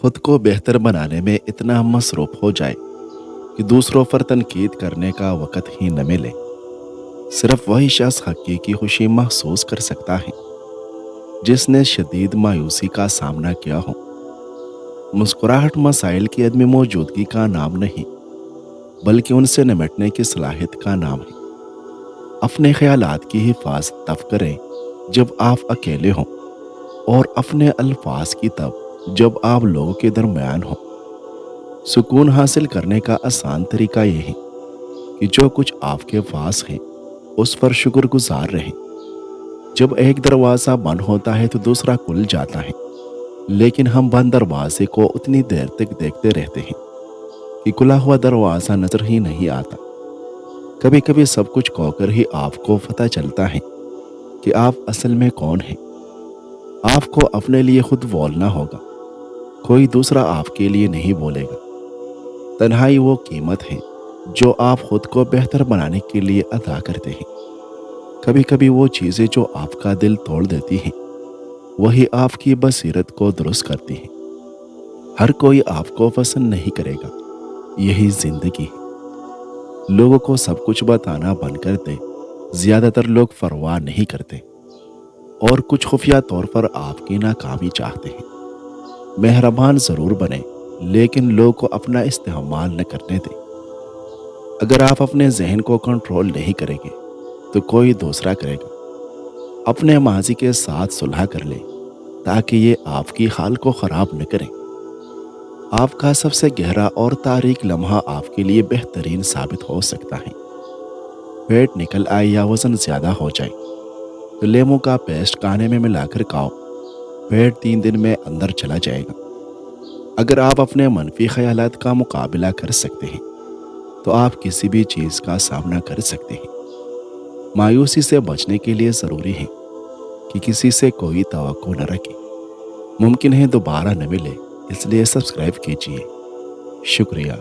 खुद को बेहतर बनाने में इतना मसरूफ हो जाए कि दूसरों पर तनकीद करने का वक़्त ही न मिले। सिर्फ वही शख्स हकीकी खुशी महसूस कर सकता है जिसने शदीद मायूसी का सामना किया हो। मुस्कुराहट मसाइल की अदमी मौजूदगी का नाम नहीं, बल्कि उनसे निमटने की सलाहियत का नाम है। अपने ख्यालात की हिफाजत तब करें जब आप अकेले हों, और अपने अल्फाज की तब जब आप लोगों के दरमियान हों। सुकून हासिल करने का आसान तरीका यह है कि जो कुछ आपके पास है उस पर शुक्रगुजार रहें। जब एक दरवाज़ा बंद होता है तो दूसरा खुल जाता है, लेकिन हम बंद दरवाजे को उतनी देर तक देखते रहते हैं कि खुला हुआ दरवाज़ा नजर ही नहीं आता। कभी कभी सब कुछ खोकर ही आपको पता चलता है कि आप असल में कौन हैं। आपको अपने लिए खुद बोलना होगा, कोई दूसरा आपके लिए नहीं बोलेगा। तन्हाई वो कीमत है जो आप खुद को बेहतर बनाने के लिए अदा करते हैं। कभी कभी वो चीज़ें जो आपका दिल तोड़ देती हैं, वही आपकी बसीरत को दुरुस्त करती हैं। हर कोई आपको पसंद नहीं करेगा, यही जिंदगी है। लोगों को सब कुछ बताना बंद कर दे। ज़्यादातर लोग परवाह नहीं करते और कुछ खुफिया तौर पर आपकी नाकामी चाहते हैं। मेहरबान ज़रूर बने, लेकिन लोग को अपना इस्तेमाल न करने दें। अगर आप अपने जहन को कंट्रोल नहीं करेंगे तो कोई दूसरा करेगा। अपने माजी के साथ सुलह कर लें ताकि ये आपकी हाल को ख़राब न करें। आपका सबसे गहरा और तारीक लम्हा आपके लिए बेहतरीन साबित हो सकता है। पेट निकल आए या वज़न ज़्यादा हो जाए तो लेमू का पेस्ट खाने में मिलाकर खाओ। पेट 3 दिन में अंदर चला जाएगा। अगर आप अपने मनफी ख्यालात का मुकाबला कर सकते हैं तो आप किसी भी चीज़ का सामना कर सकते हैं। मायूसी से बचने के लिए ज़रूरी है कि किसी से कोई तवक्को न रखें। मुमकिन है दोबारा न मिले, इसलिए सब्सक्राइब कीजिए। शुक्रिया।